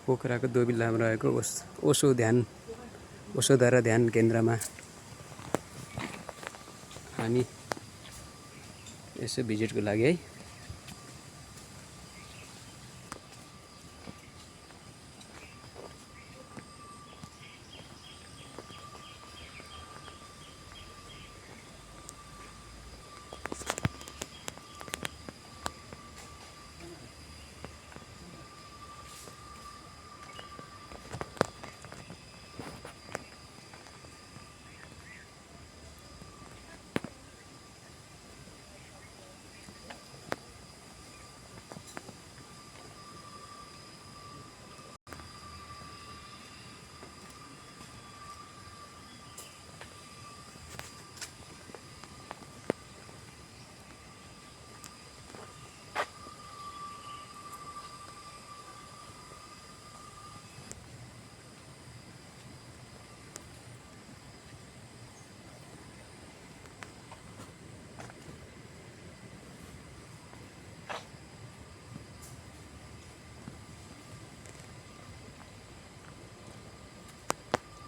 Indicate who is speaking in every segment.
Speaker 1: पोखराको दोबिल्लामा रहेको ओशोधरा ध्यान केन्द्रमा हामी यसो भिजिटको लागि है।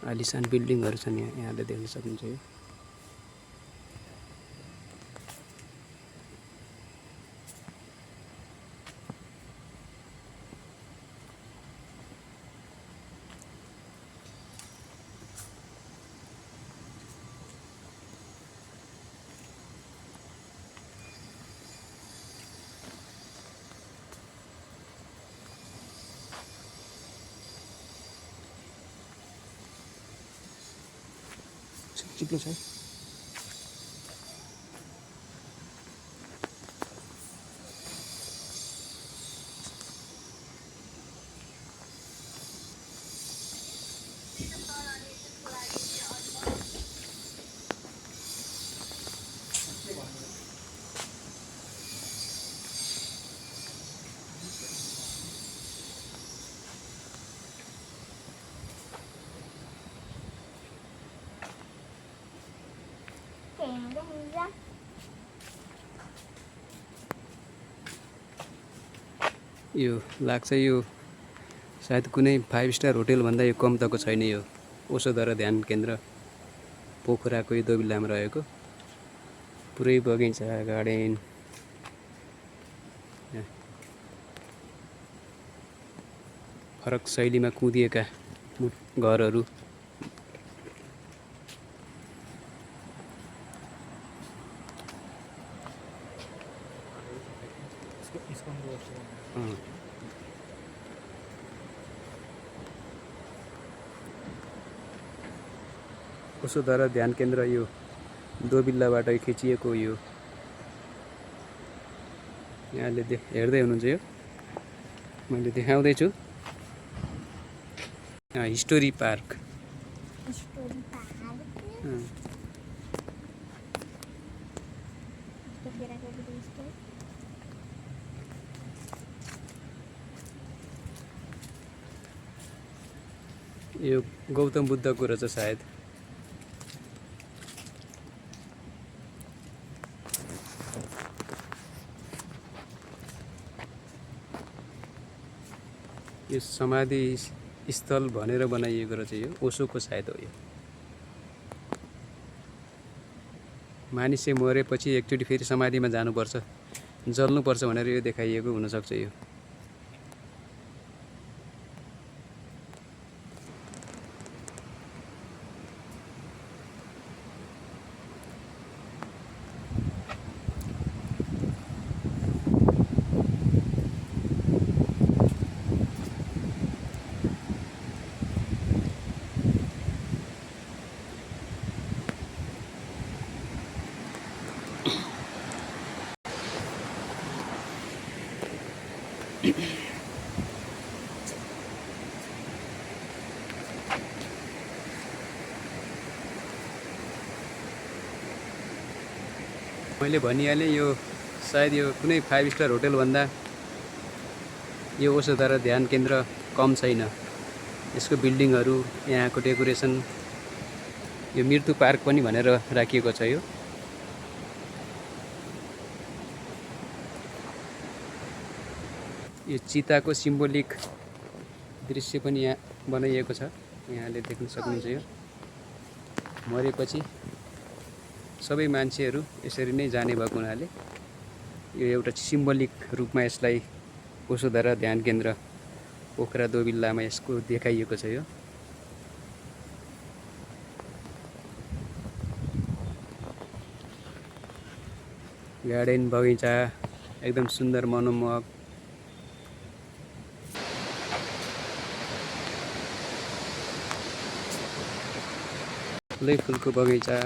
Speaker 1: आलिसान बिल्डिङहरु छन् यहाँले देख्न सक्नुहुन्छ यो। चिप्लो छ। यो लाग्छ यो सायद कुनै 5 स्टार होटल भन्दा यो कम तको छैन। यो ओशोधरा ध्यान केन्द्र पोखराको यो दोबिल्लामा रहेको पुरै बगैँचा गार्डन फरक शैलीमा कुँदिएका घरहरू ओशोधरा ध्यान केन्द्र यो दोबिल्लाबाट खिचिएको यो यहाँले हेर्दै हुनुहुन्छ। यो मैले देखाउँदै छु हिस्टोरी पार्क। यो गौतम बुद्धको रहेछ सायद। यो समाधि स्थल भनेर बनाइएको रहेछ। यो ओशोको सायद हो। यो मानिसले मरेपछि एकचोटि फेरि समाधिमा जानुपर्छ, जल्नुपर्छ भनेर यो देखाइएको हुनसक्छ। यो मैले भनिहालेँ यो सायद यो कुनै 5 स्टार होटल भन्दा यो ओशोधरा ध्यान केन्द्र कम छैन। यसको बिल्डिङहरू, यहाँको डेकोरेसन, यो मृत्यु पार्क पनि भनेर राखिएको छ। यो चिताको सिम्बोलिक दृश्य पनि यहाँ बनाइएको छ। यहाँले देख्न सक्नुहुन्छ यो मरेपछि सबै मान्छेहरू यसरी नै जाने भएको हुनाले यो एउटा सिम्बोलिक रूपमा यसलाई ओशोधरा ध्यान केन्द्र पोखरा दोबिल्लामा यसको देखाइएको छ। यो गार्डन बगैँचा एकदम सुन्दर मनमोहक। फुलै फुलको बगैँचा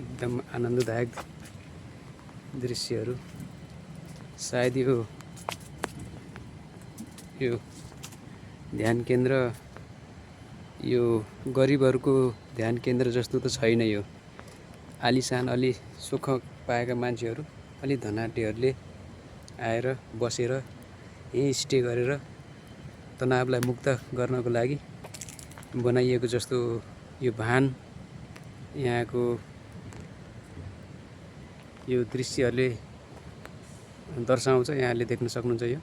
Speaker 1: एकदम आनन्ददायक दृश्यहरू। सायद यो ध्यान केन्द्र यो गरिबहरूको ध्यान केन्द्र जस्तो त छैन। यो आलिसान अलि सुख पाएका मान्छेहरू अलि धनाढ्यहरूले आएर बसेर यहीँ स्टे गरेर तनावलाई मुक्त गर्नको लागि बनाइएको जस्तो यो भान यहाँको यो दृश्यहरूले दर्शाउँछ। यहाँले देख्न सक्नुहुन्छ यो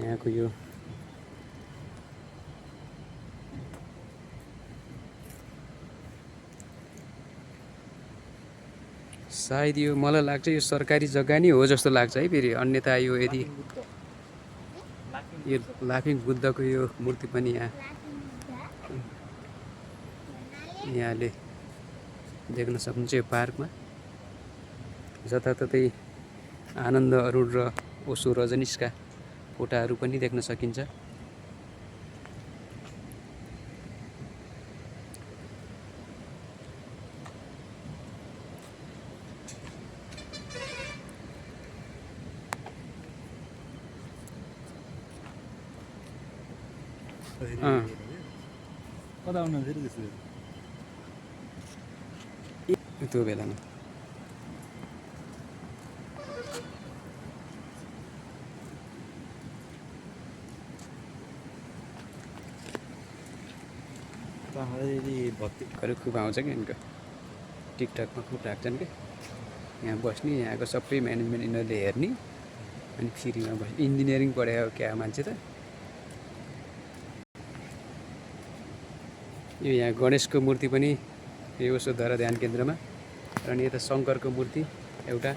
Speaker 1: यहाँको यो सायद यो मलाई लाग्छ यो सरकारी जग्गा नै हो जस्तो लाग्छ है। फेरि अन्यथा यो यदि यो लाफिङ बुद्धको यो मूर्ति पनि यहाँले देख्न सक्नुहुन्छ। यो पार्कमा जताततै आनन्द अरुण र ओशो रजनीशका फोटाहरू पनि देख्न सकिन्छ।
Speaker 2: कता आउनु फेरि
Speaker 1: त्यो बेलामा भत्तीहरू खुब आउँछ क्या यिनको टिकटकमा खुब राख्छन् क्या। यहाँ बस्ने यहाँको सबै म्यानेजमेन्ट यिनीहरूले हेर्ने अनि फ्रीमा बस्ने। इन्जिनियरिङ पढायो क्या मान्छे त। यो यहाँ गणेशको मूर्ति पनि यो ओशोधरा ध्यान केन्द्रमा। अनि यता शङ्करको मूर्ति एउटा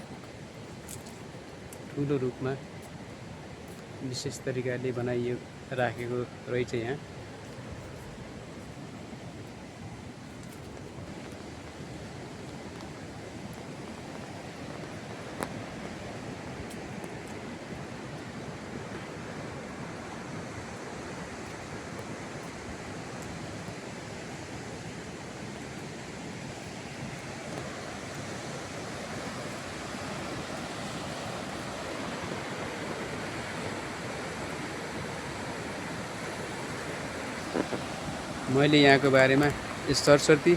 Speaker 1: ठुलो रूपमा विशेष तरिकाले बनाइयो राखेको रहेछ यहाँ। मैले यहाँको बारेमा सरस्वती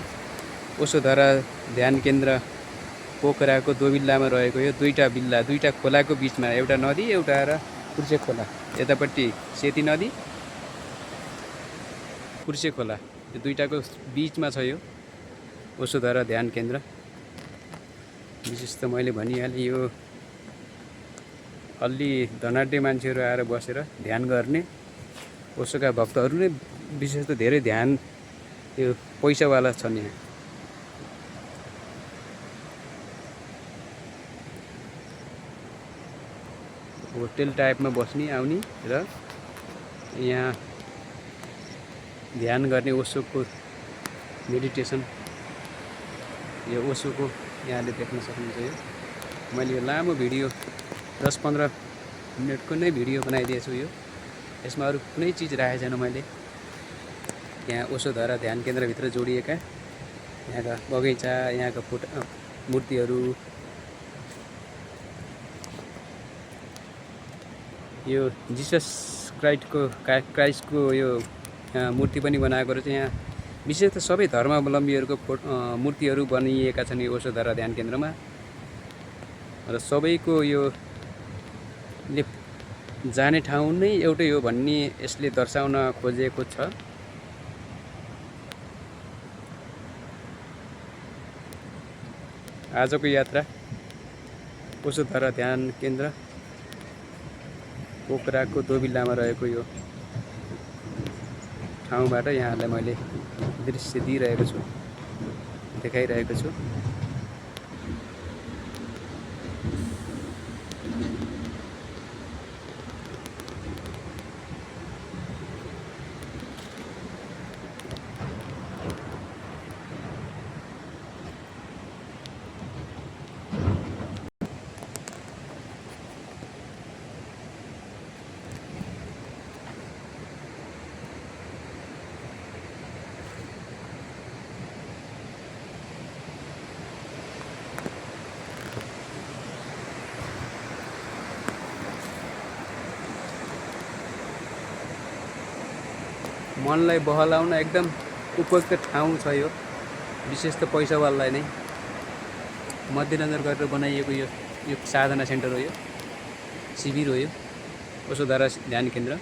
Speaker 1: ओशोधरा ध्यान केन्द्र पोखराको दोबिल्लामा रहेको यो दुईटा खोलाको बिचमा एउटा नदी एउटा र पुर्से खोला। यतापट्टि सेती नदी पुर्से खोला यो दुईटाको बिचमा छ यो ओशोधरा ध्यान केन्द्र। विशेष त मैले भनिहालेँ यो अलि धनाढ्य मान्छेहरू आएर बसेर ध्यान गर्ने ओशोका भक्तहरू नै विशेष त धेरै ध्यान यो पैसावाला छन्। यहाँ होटेल टाइपमा बस्ने आउने र यहाँ ध्यान गर्ने ओशोको मेडिटेसन यो ओशोको यहाँले देख्न सक्नुहुन्छ। यो मैले यो लामो भिडियो 10-15 मिनटको नै भिडियो बनाइदिएछु। यो यसमा अरू कुनै चिज राखेको छैन मैले। यहाँ ओशोधरा ध्यान केन्द्रभित्र जोडिएका यहाँका बगैँचा यहाँका मूर्तिहरू यो जिसस क्राइस्टको यो मूर्ति पनि बनाएको रहेछ। यहाँ विशेष त सबै धर्मावलम्बीहरूको मूर्तिहरू बनिएका छन् यो ओशोधरा ध्यान केन्द्रमा र सबैको यो जाने ठाउँ नै एउटै हो भन्ने यसले दर्शाउन खोजेको छ। आजको यात्रा वसुधारा ध्यान केन्द्र पोखराको दोबिल्लामा रहेको यो ठाउँबाट यहाँहरूलाई मैले दृश्य दिइरहेको छु, देखाइरहेको छु। मनलाई बहलाउन एकदम उपयुक्त ठाउँ छ यो, विशेष त पैसावालालाई नै मध्यनजर गरेर बनाइएको यो साधना सेन्टर हो, यो शिविर हो, यो वसुधारा ध्यान केन्द्र।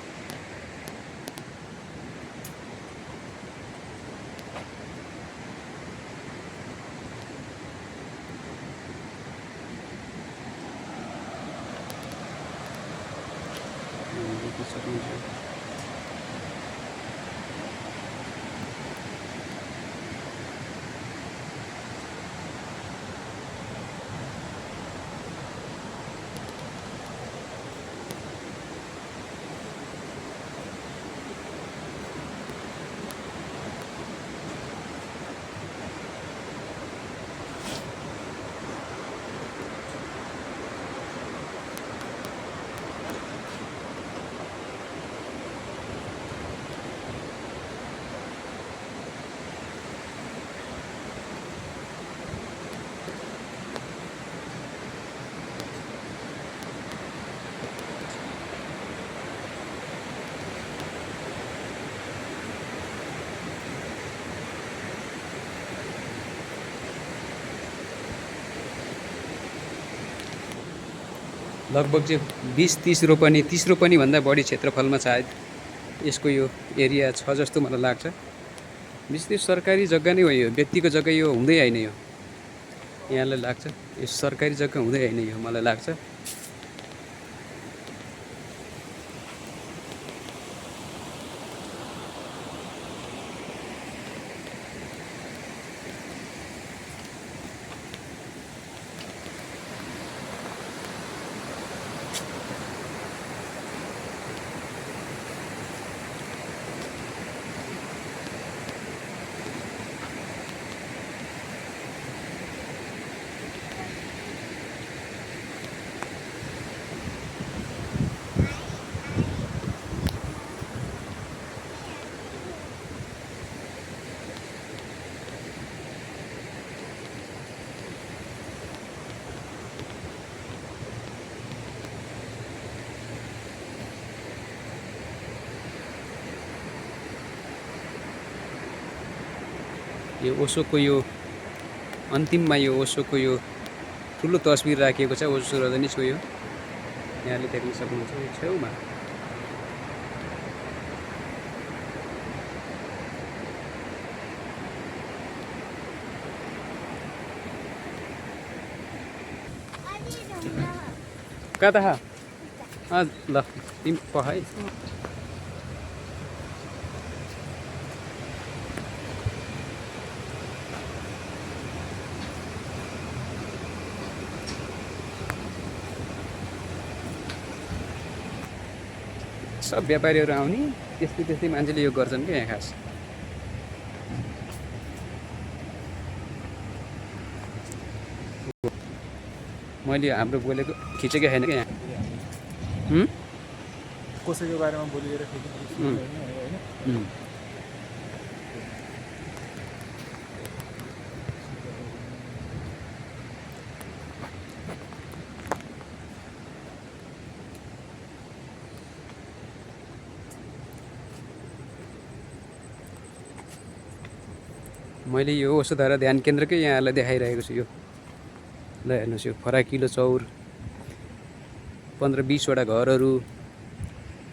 Speaker 1: लगभग चाहिँ 20-30 रोपनी 30 रोपनी भन्दा बढी क्षेत्रफलमा सायद यसको यो एरिया छ जस्तो मलाई लाग्छ। विशेष सरकारी जग्गा नै हो, यो व्यक्तिको जग्गा यो हुँदै होइन, यो यहाँलाई लाग्छ यो सरकारी जग्गा हुँदै होइन, यो मलाई लाग्छ। यो ओशोको यो अन्तिममा यो ओशोको यो ठुलो तस्बिर राखिएको छ, ओशो रजनीशको यो यहाँले देख्न सक्नुहुन्छ यो छेउमा। कता ल तिमी पहाइ सब व्यापारीहरू आउने त्यस्तै मान्छेले यो गर्छन् क्या यहाँ खास। मैले हाम्रो बोलेको खिचेकै छैन क्या यहाँ,
Speaker 2: कसैको बारेमा बोलिएर
Speaker 1: मैले यो वसुधारा ध्यान केन्द्रकै यहाँलाई देखाइरहेको छु। यो ल हेर्नुहोस्, यो फराकिलो चौर 15-20वटा घरहरू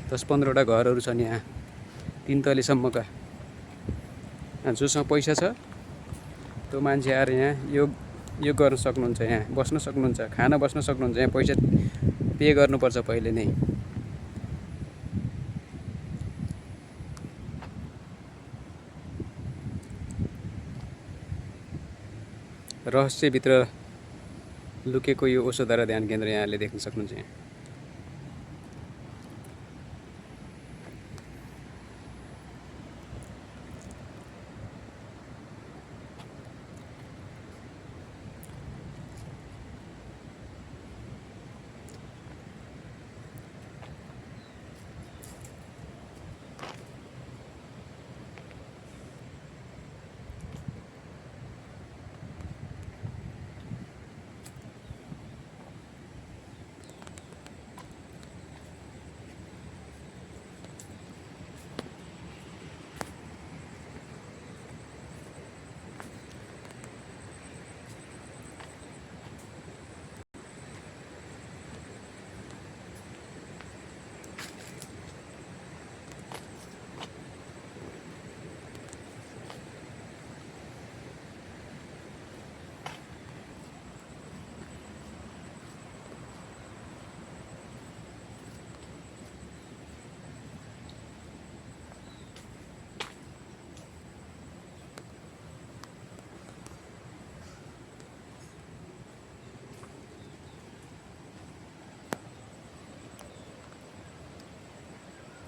Speaker 1: 10-15वटा घरहरू छन् यहाँ 3 तलेसम्मका। जोसँग पैसा छ त्यो मान्छे आएर यहाँ यो यो गर्न सक्नुहुन्छ, यहाँ बस्न सक्नुहुन्छ, खान बस्न सक्नुहुन्छ। यहाँ पैसा पे गर्नुपर्छ पहिले नै। रहस्यभित्र लुकेको यो ओशोधारा ध्यान केन्द्र यहाँले देख्न सक्नुहुन्छ। यहाँ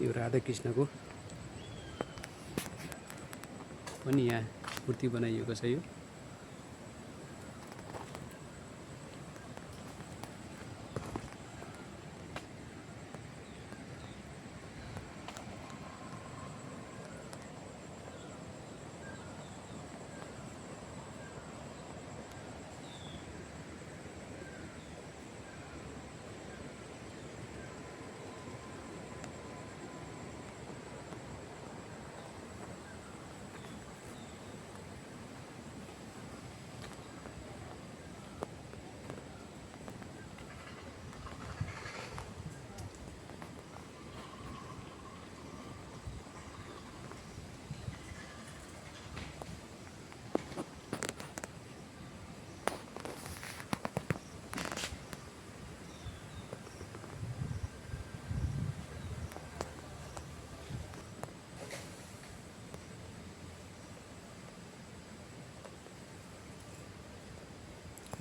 Speaker 1: यो राधाकृष्णको पनि यहाँ मूर्ति बनाइएको छ। यो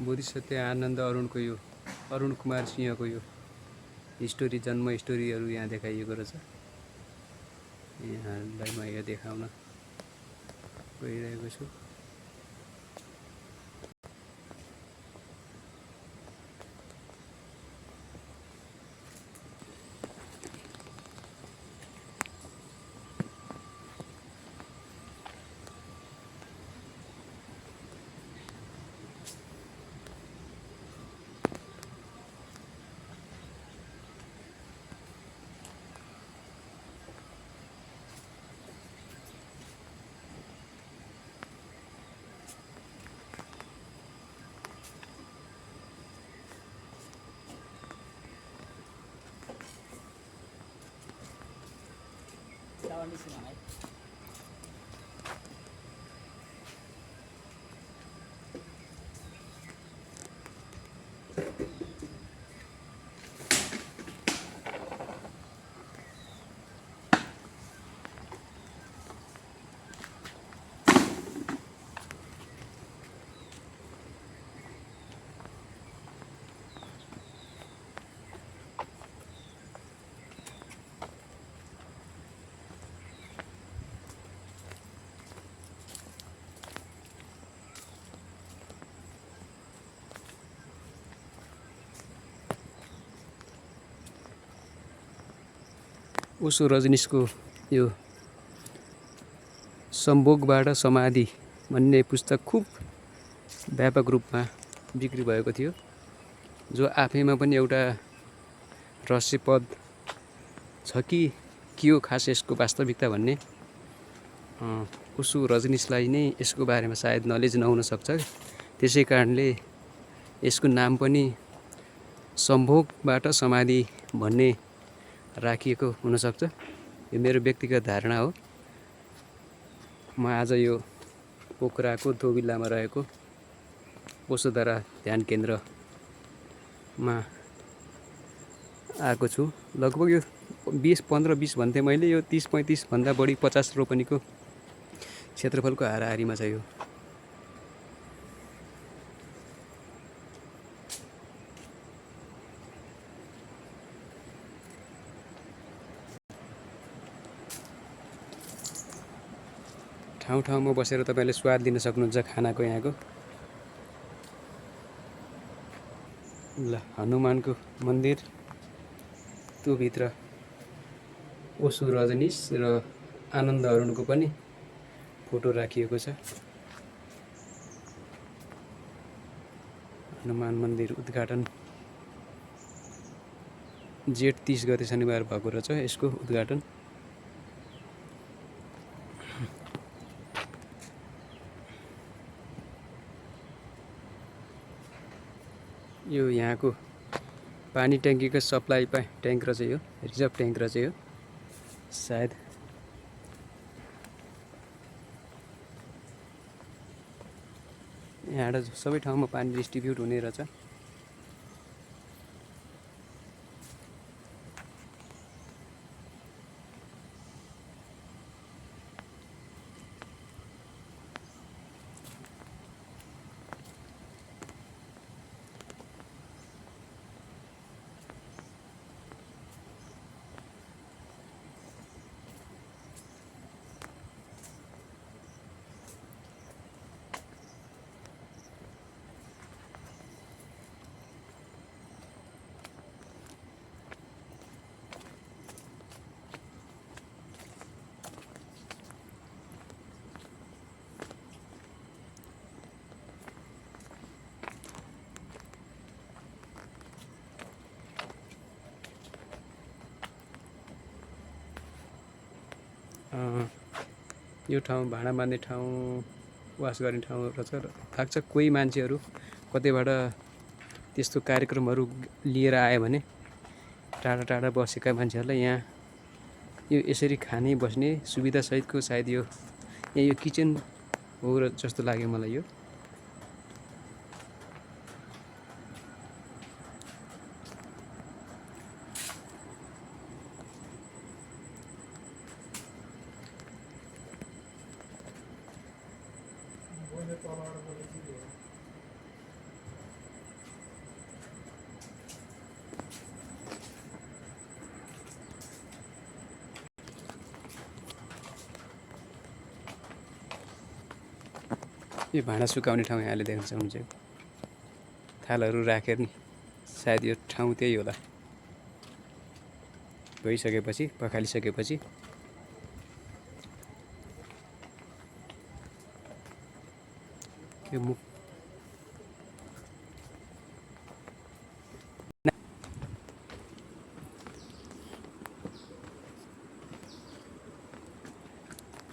Speaker 1: बोधिसत्व आनन्द अरुणको यो अरुण कुमार सिंहको यो स्टोरी, जन्म स्टोरीहरू यहाँ देखाइएको रहेछ। यहाँलाई म यो देखाउन गइरहेको छु। ओशो रजनीशको यो सम्भोगबाट समाधि भन्ने पुस्तक खुब व्यापक रूपमा बिक्री भएको थियो, जो आफैमा पनि एउटा रहस्यपद छ कि के हो खास यसको वास्तविकता भन्ने। ओशो रजनीशलाई नै यसको बारेमा सायद नलेज नहुन सक्छ, त्यसै कारणले यसको नाम पनि सम्भोगबाट समाधि भन्ने राखिएको हुनसक्छ। यो मेरो व्यक्तिगत धारणा हो। म आज यो पोखराको धोबिल्लामा रहेको वसुधारा ध्यान केन्द्रमा आएको छु। लगभग यो 15-20 भन्थे मैले, यो 30-35 भन्दा बढी 50 रोपनीको क्षेत्रफलको हाराहारीमा छ यो। ठाउँ ठाउँमा बसेर तपाईँले स्वाद लिन सक्नुहुन्छ खानाको यहाँको। ल हनुमानको मन्दिर, त्यो भित्र ओशो रजनीश र आनन्द अरुणको पनि फोटो राखिएको छ। हनुमान मन्दिर उद्घाटन जेठ 30 गते शनिबार भएको रहेछ यसको उद्घाटन। यो यहाँको पानी ट्याङ्कीको सप्लाई ट्याङ्क रहेछ यो, रिजर्भ ट्याङ्क रहेछ यो सायद। यहाँबाट सबै ठाउँमा पानी डिस्ट्रिब्युट हुने रहेछ। यो ठाउँ भाँडा मान्ने ठाउँ, वास गर्ने ठाउँ रहेछ। लाग्छ कोही मान्छेहरू कतैबाट त्यस्तो कार्यक्रमहरू लिएर आयो भने टाढा टाढा बसेका मान्छेहरूलाई यहाँ यो यसरी खाने बस्ने सुविधासहितको सायद यो किचन हो जस्तो लाग्यो मलाई यो। यो भाँडा सुकाउने ठाउँ यहाँले देख्न सक्नुहुन्छ। थालहरू राखेर नि सायद यो ठाउँ त्यही होला। धोइसकेपछि पखालिसकेपछि यो मुख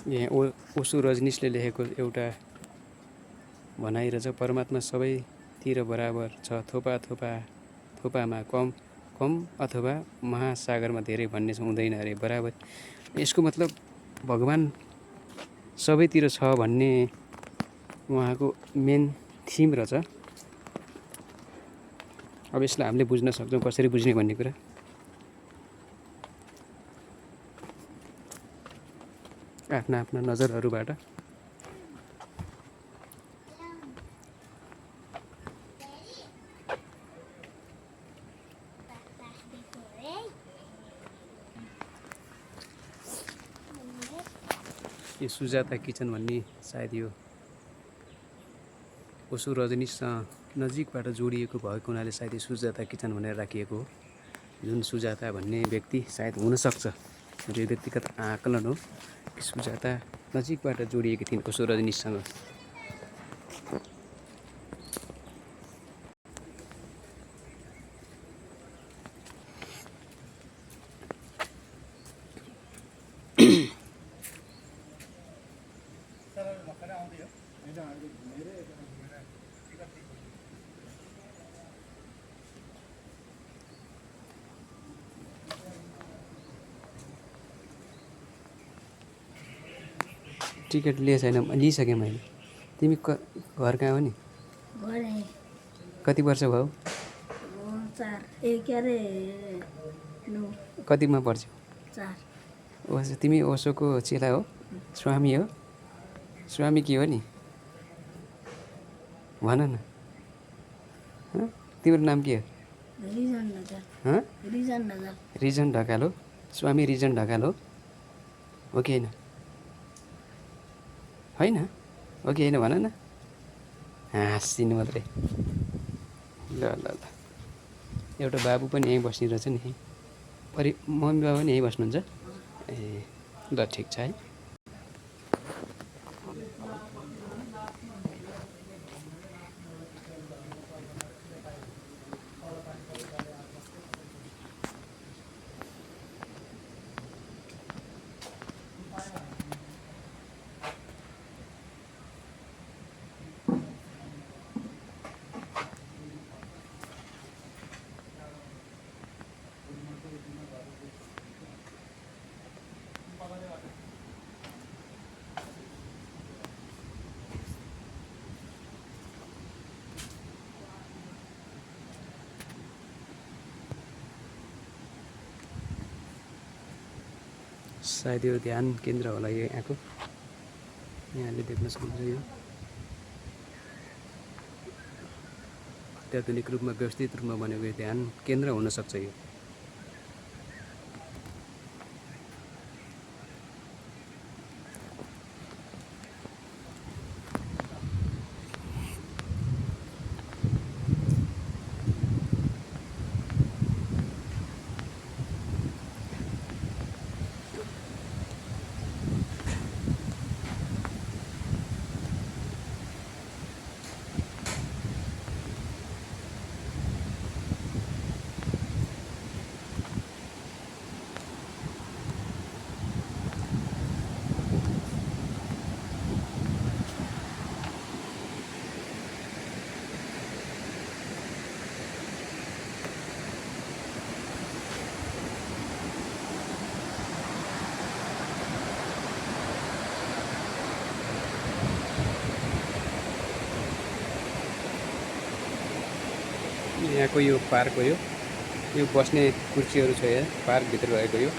Speaker 1: यहाँ ओशो रजनीशले लेखेको एउटा भनाइ रहेछ, परमात्मा सबैतिर बराबर छ, थोपामा कम अथवा महासागरमा धेरै भन्ने हुँदैन अरे बराबर। यसको मतलब भगवान् सबैतिर छ भन्ने उहाँको मेन थिम रहेछ। अब यसलाई हामीले बुझ्न सक्छौँ, कसरी बुझ्ने भन्ने कुरा। आफ्ना आफ्ना नजरहरूबाट यो सुजाता किचन भन्ने सायद यो ओशो रजनीशसँग नजिकबाट जोडिएको भएको हुनाले सायद यो सुजाता किचन भनेर राखिएको हो। जुन सुजाता भन्ने व्यक्ति सायद हुनसक्छ, यो व्यक्तिगत आकलन हो कि सुजाता नजिकबाट जोडिएकी थिइन् ओशो रजनीशसँग। टिकट लिए छैन, लिइसकेँ मैले। तिमी घर कहाँ हो नि?
Speaker 3: भने
Speaker 1: कति वर्ष भयो?
Speaker 3: 4 ए के अरे 9
Speaker 1: कतिमा पढ्छौ?
Speaker 3: 4
Speaker 1: ओसो तिमी ओसोको चेला हो? स्वामी हो? स्वामी के हो नि? भन न। हँ? तिम्रो नाम के हो?
Speaker 3: रिजन नगर
Speaker 1: हँ?
Speaker 3: रिजन नगर
Speaker 1: रिजन ढकाल हो? स्वामी रिजन ढकाल हो कि होइन? होइन हो कि होइन भन न। हाँसिनु मात्रै। ल ल ल एउटा बाबु पनि यहीँ बस्ने रहेछ नि। मम्मी बाबा पनि यहीँ बस्नुहुन्छ? ए ल ठिक छ है। सायद यो ध्यान केन्द्र होला यो यहाँको। यहाँले देख्न सक्नुहुन्छ यो अत्याधुनिक रूपमा व्यवस्थित रूपमा बनेको यो ध्यान केन्द्र हुनसक्छ यो। यहाँको यो पार्क हो यो बस्ने कुर्सीहरू छ यहाँ पार्कभित्र रहेको यो।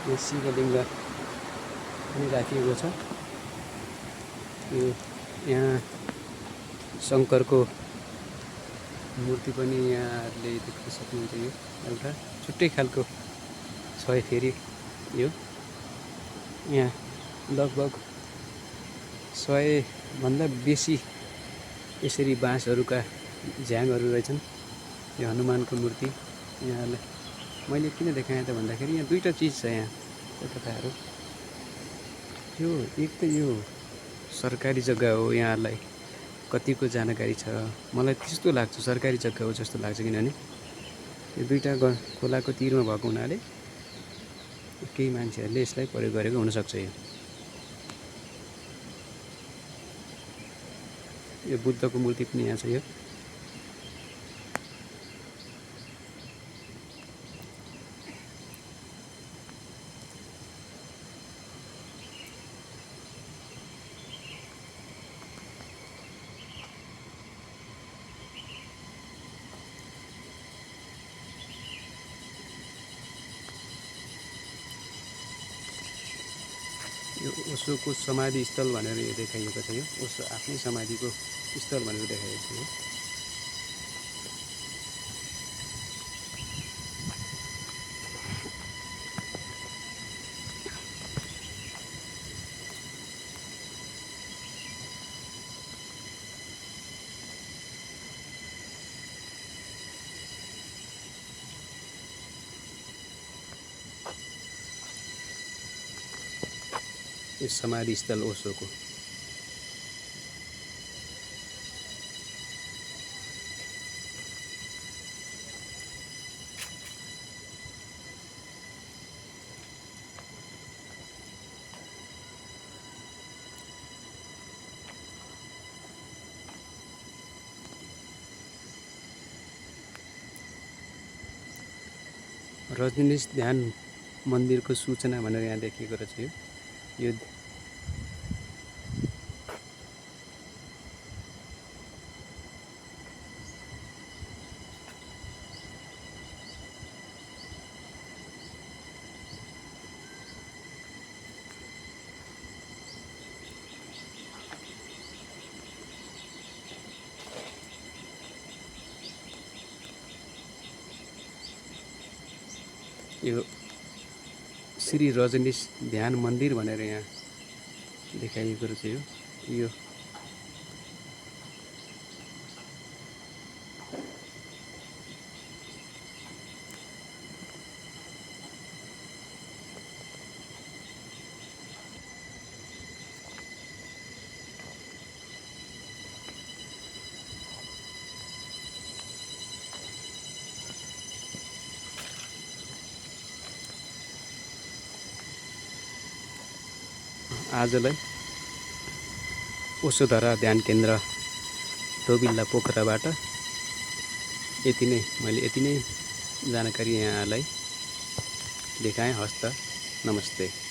Speaker 1: यो शिवलिङ्ग पनि राखिएको छ। यो यहाँ शङ्करको मूर्ति पनि यहाँले देख्न सक्नुहुन्छ। यो एउटा छुट्टै खालको छ फेरि यो। यहाँ लगभग 100 भन्दा बेसी यसरी बाँसहरूका झ्याङहरू रहेछन्। यो हनुमानको मूर्ति यहाँलाई मैले किन देखाएँ त भन्दाखेरि यहाँ दुईवटा चिज छ यहाँ कथाहरू। यो एक त यो सरकारी जग्गा हो, यहाँलाई कतिको जानकारी छ मलाई त्यस्तो लाग्छ सरकारी जग्गा हो जस्तो लाग्छ। किनभने यो दुईवटा खोलाको तिरमा भएको हुनाले केही मान्छेहरूले यसलाई प्रयोग गरेको हुनसक्छ। यो बुद्धको मूर्ति पनि यहाँ छ। यो ओशोको समाधि स्थल भनेर यो देखाइएको छ। यो ओशो आफ्नै समाधिको स्थल भनेर देखाइएको छ। यो समाधि स्थल ओशोको। रजनीश ध्यान मन्दिरको सूचना भनेर यहाँ देखिएको रहेछ यो यो श्री रजनीश ध्यान मन्दिर भनेर यहाँ देखाइएको रहेछ यो आजलाई ओशोधरा ध्यान केन्द्र दोबिल्ला पोखराबाट यति नै जानकारी यहाँलाई देखाएँ। हस्त नमस्ते।